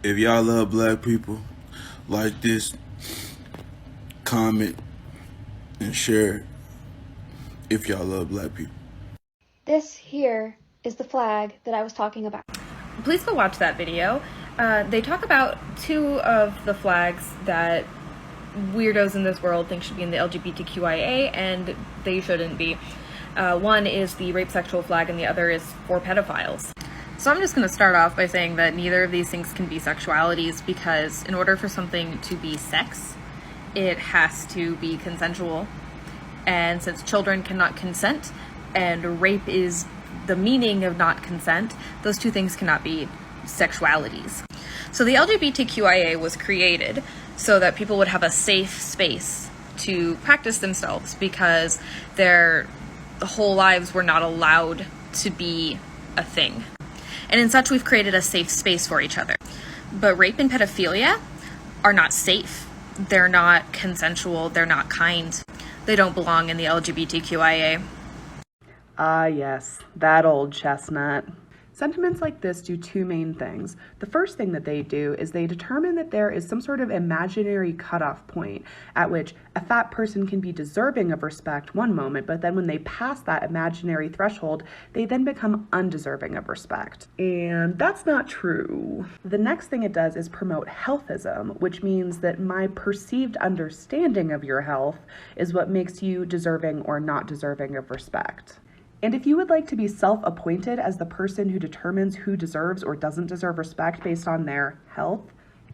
If y'all love black people, like this, comment, and share it if y'all love black people. This here is the flag that I was talking about. Please go watch that video. They talk about two of the flags that weirdos in this world think should be in the LGBTQIA, and they shouldn't be. One is the rape sexual flag, and the other is for pedophiles. So I'm just going to start off by saying that neither of these things can be sexualities, because in order for something to be sex, it has to be consensual. And since children cannot consent, and rape is the meaning of not consent, those two things cannot be sexualities. So the LGBTQIA was created so that people would have a safe space to practice themselves, because their whole lives were not allowed to be a thing. And in such, we've created a safe space for each other. But rape and pedophilia are not safe. They're not consensual. They're not kind. They don't belong in the LGBTQIA. Ah, yes, that old chestnut. Sentiments like this do two main things. The first thing that they do is they determine that there is some sort of imaginary cutoff point at which a fat person can be deserving of respect one moment, but then when they pass that imaginary threshold, they then become undeserving of respect. And that's not true. The next thing it does is promote healthism, which means that my perceived understanding of your health is what makes you deserving or not deserving of respect. And if you would like to be self-appointed as the person who determines who deserves or doesn't deserve respect based on their health,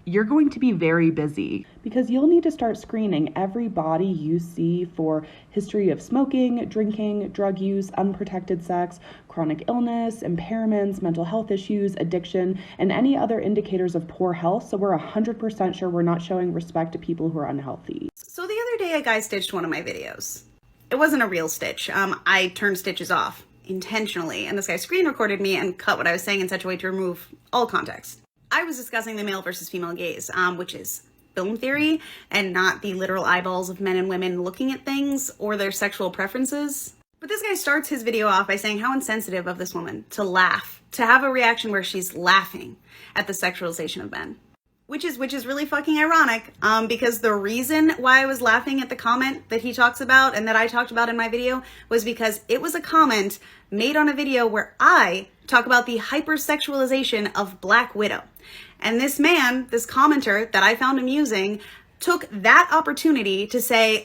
you're going to be very busy, because you'll need to start screening every body you see for history of smoking, drinking, drug use, unprotected sex, chronic illness, impairments, mental health issues, addiction, and any other indicators of poor health, so we're 100% sure we're not showing respect to people who are unhealthy. So the other day a guy stitched one of my videos. It wasn't a real stitch. I turned stitches off intentionally, and this guy screen recorded me and cut what I was saying in such a way to remove all context. I was discussing the male versus female gaze, which is film theory and not the literal eyeballs of men and women looking at things or their sexual preferences. But this guy starts his video off by saying how insensitive of this woman to laugh, to have a reaction where she's laughing at the sexualization of men. Which is really fucking ironic, because the reason why I was laughing at the comment that he talks about and that I talked about in my video was because it was a comment made on a video where I talk about the hypersexualization of Black Widow. And this man, this commenter that I found amusing, took that opportunity to say,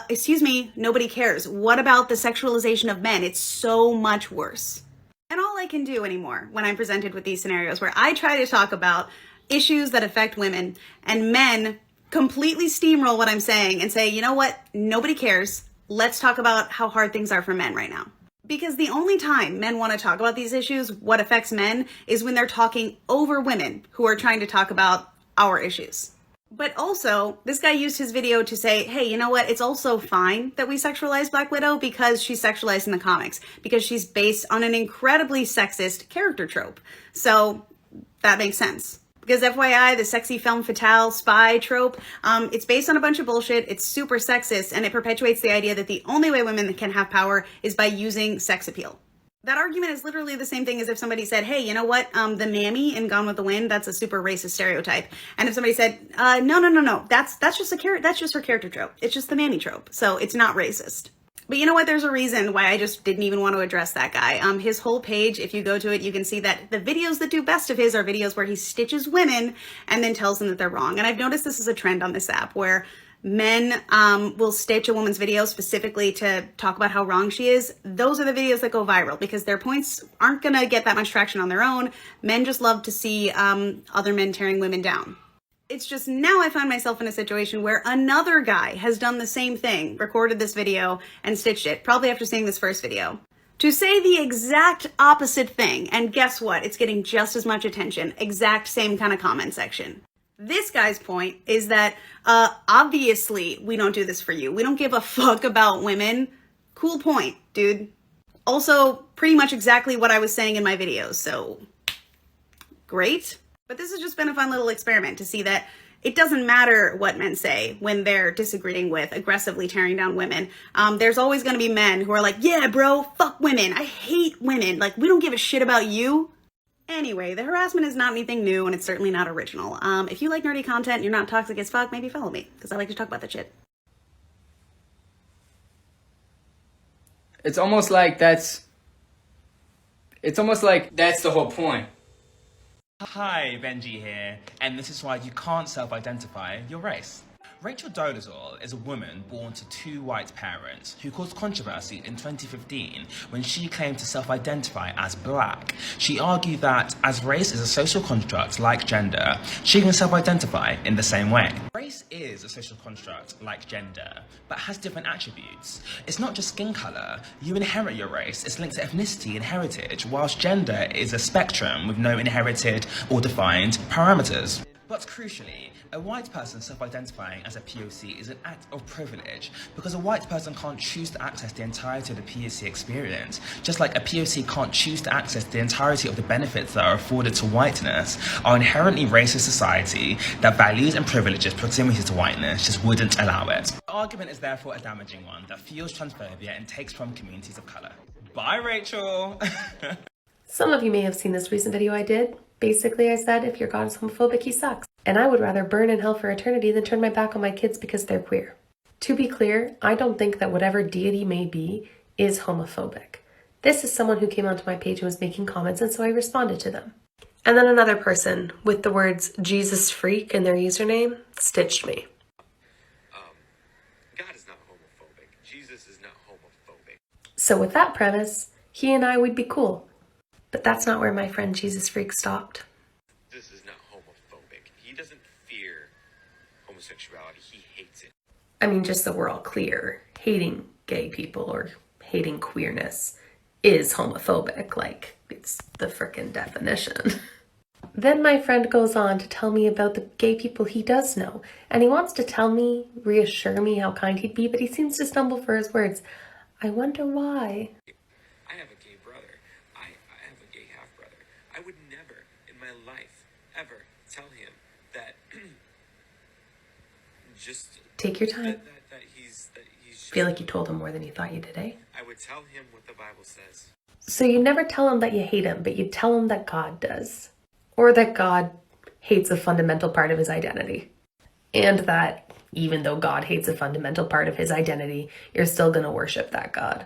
excuse me, nobody cares. What about the sexualization of men? It's so much worse. And all I can do anymore when I'm presented with these scenarios where I try to talk about issues that affect women and men completely steamroll what I'm saying and say, you know what? Nobody cares. Let's talk about how hard things are for men right now. Because the only time men want to talk about these issues, what affects men, is when they're talking over women who are trying to talk about our issues. But also, this guy used his video to say, hey, you know what? It's also fine that we sexualize Black Widow because she's sexualized in the comics, because she's based on an incredibly sexist character trope. So that makes sense. Because FYI, the sexy femme fatale spy trope, it's based on a bunch of bullshit, it's super sexist, and it perpetuates the idea that the only way women can have power is by using sex appeal. That argument is literally the same thing as if somebody said, hey, you know what, the mammy in Gone with the Wind, that's a super racist stereotype. And if somebody said, no, that's just her character trope. It's just the mammy trope, so it's not racist. But you know what? There's a reason why I just didn't even want to address that guy. His whole page, if you go to it, you can see that the videos that do best of his are videos where he stitches women and then tells them that they're wrong. And I've noticed this is a trend on this app where men will stitch a woman's video specifically to talk about how wrong she is. Those are the videos that go viral because their points aren't going to get that much traction on their own. Men just love to see other men tearing women down. It's just now I find myself in a situation where another guy has done the same thing, recorded this video and stitched it, probably after seeing this first video, to say the exact opposite thing. And guess what? It's getting just as much attention, exact same kind of comment section. This guy's point is that, obviously we don't do this for you. We don't give a fuck about women. Cool point, dude. Also, pretty much exactly what I was saying in my videos, so great. But this has just been a fun little experiment to see that it doesn't matter what men say when they're disagreeing with aggressively tearing down women. There's always going to be men who are like, yeah, bro, fuck women. I hate women. Like, we don't give a shit about you. Anyway, the harassment is not anything new, and it's certainly not original. If you like nerdy content and you're not toxic as fuck, maybe follow me, because I like to talk about that shit. It's almost like that's the whole point. Hi, Benji here, and this is why you can't self-identify your race. Rachel Dolezal is a woman born to 2 white parents who caused controversy in 2015 when she claimed to self-identify as black. She argued that as race is a social construct like gender, she can self-identify in the same way. Race is a social construct like gender, but has different attributes. It's not just skin color. You inherit your race. It's linked to ethnicity and heritage, whilst gender is a spectrum with no inherited or defined parameters. But crucially, a white person self-identifying as a POC is an act of privilege because a white person can't choose to access the entirety of the POC experience, just like a POC can't choose to access the entirety of the benefits that are afforded to whiteness. Our inherently racist society that values and privileges proximity to whiteness just wouldn't allow it. The argument is therefore a damaging one that fuels transphobia and takes from communities of color. Bye, Rachel! Some of you may have seen this recent video I did. Basically, I said, if your God is homophobic, he sucks. And I would rather burn in hell for eternity than turn my back on my kids because they're queer. To be clear, I don't think that whatever deity may be is homophobic. This is someone who came onto my page and was making comments, and so I responded to them. And then another person with the words Jesus freak in their username stitched me. God is not homophobic. Jesus is not homophobic. So with that premise, he and I would be cool. But that's not where my friend Jesus Freak stopped. This is not homophobic. He doesn't fear homosexuality. He hates it. I mean, just so we're all clear, hating gay people or hating queerness is homophobic. Like, it's the frickin' definition. Then my friend goes on to tell me about the gay people he does know. And he wants to tell me, reassure me how kind he'd be, but he seems to stumble for his words. I wonder why. I have a gay brother. I have a gay half-brother. I would never in my life ever tell him that just Take your time. that he's just, Feel like you told him more than you thought you did, eh? I would tell him what the Bible says. So you never tell him that you hate him, but you tell him that God does. Or that God hates a fundamental part of his identity. And that even though God hates a fundamental part of his identity, you're still going to worship that God.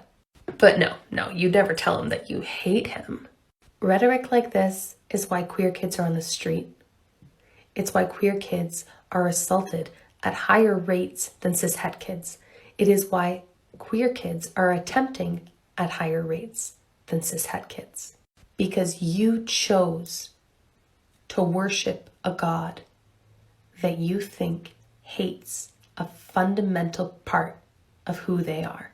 But no, you never tell him that you hate him. Rhetoric like this is why queer kids are on the street. It's why queer kids are assaulted at higher rates than cishet kids. It is why queer kids are attempting at higher rates than cishet kids. Because you chose to worship a God that you think hates a fundamental part of who they are.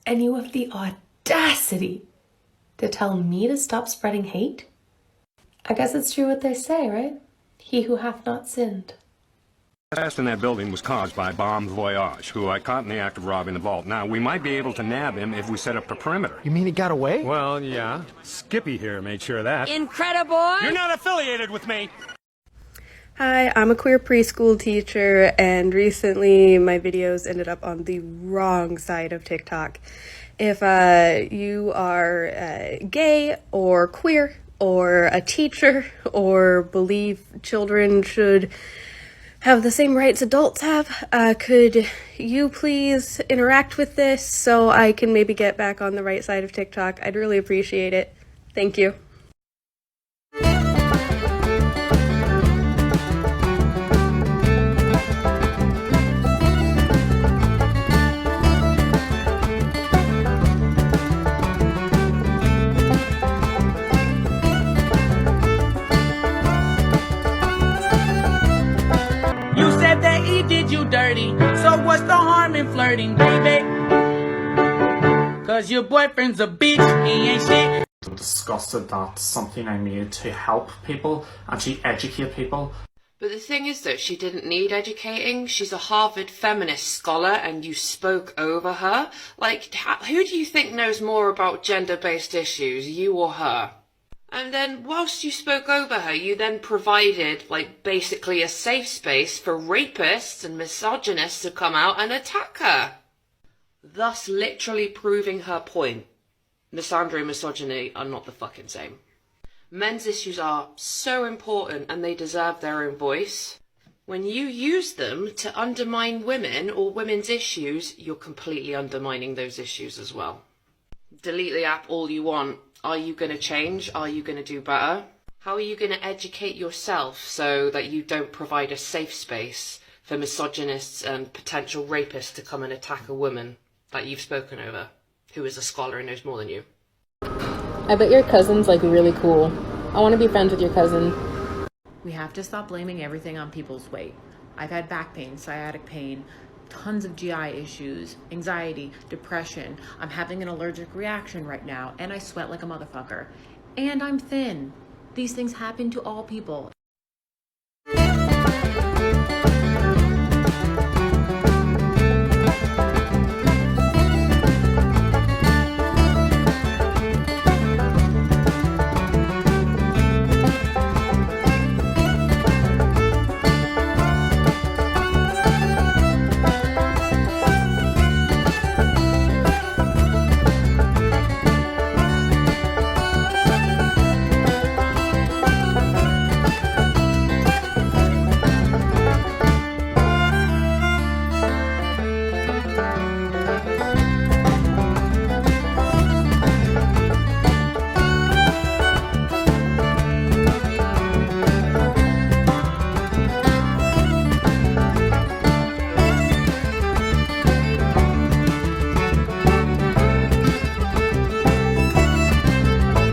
And you have the audacity to tell me to stop spreading hate? I guess it's true what they say, right? He who hath not sinned. The blast in that building was caused by Bomb Voyage, who I caught in the act of robbing the vault. Now, we might be able to nab him if we set up a perimeter. You mean he got away? Well, yeah. Skippy here made sure of that. Incredible! You're not affiliated with me! Hi, I'm a queer preschool teacher, and recently my videos ended up on the wrong side of TikTok. If you are gay or queer or a teacher or believe children should have the same rights adults have, could you please interact with this so I can maybe get back on the right side of TikTok? I'd really appreciate it. Thank you. You said that he did you dirty, so what's the harm in flirting, baby? Cause your boyfriend's a bitch, he ain't shit. Disgusted that's something I made to help people, actually educate people. But the thing is though, she didn't need educating. She's a Harvard feminist scholar and you spoke over her. Like, who do you think knows more about gender-based issues, you or her? And then, whilst you spoke over her, you then provided, like, basically a safe space for rapists and misogynists to come out and attack her. Thus literally proving her point. Misandry and misogyny are not the fucking same. Men's issues are so important and they deserve their own voice. When you use them to undermine women or women's issues, you're completely undermining those issues as well. Delete the app all you want. Are you going to change? Are you going to do better? How are you going to educate yourself so that you don't provide a safe space for misogynists and potential rapists to come and attack a woman that you've spoken over, who is a scholar and knows more than you? I bet your cousin's like really cool. I want to be friends with your cousin. We have to stop blaming everything on people's weight. I've had back pain, sciatic pain, tons of GI issues, anxiety, depression. I'm having an allergic reaction right now, and I sweat like a motherfucker. And I'm thin. These things happen to all people.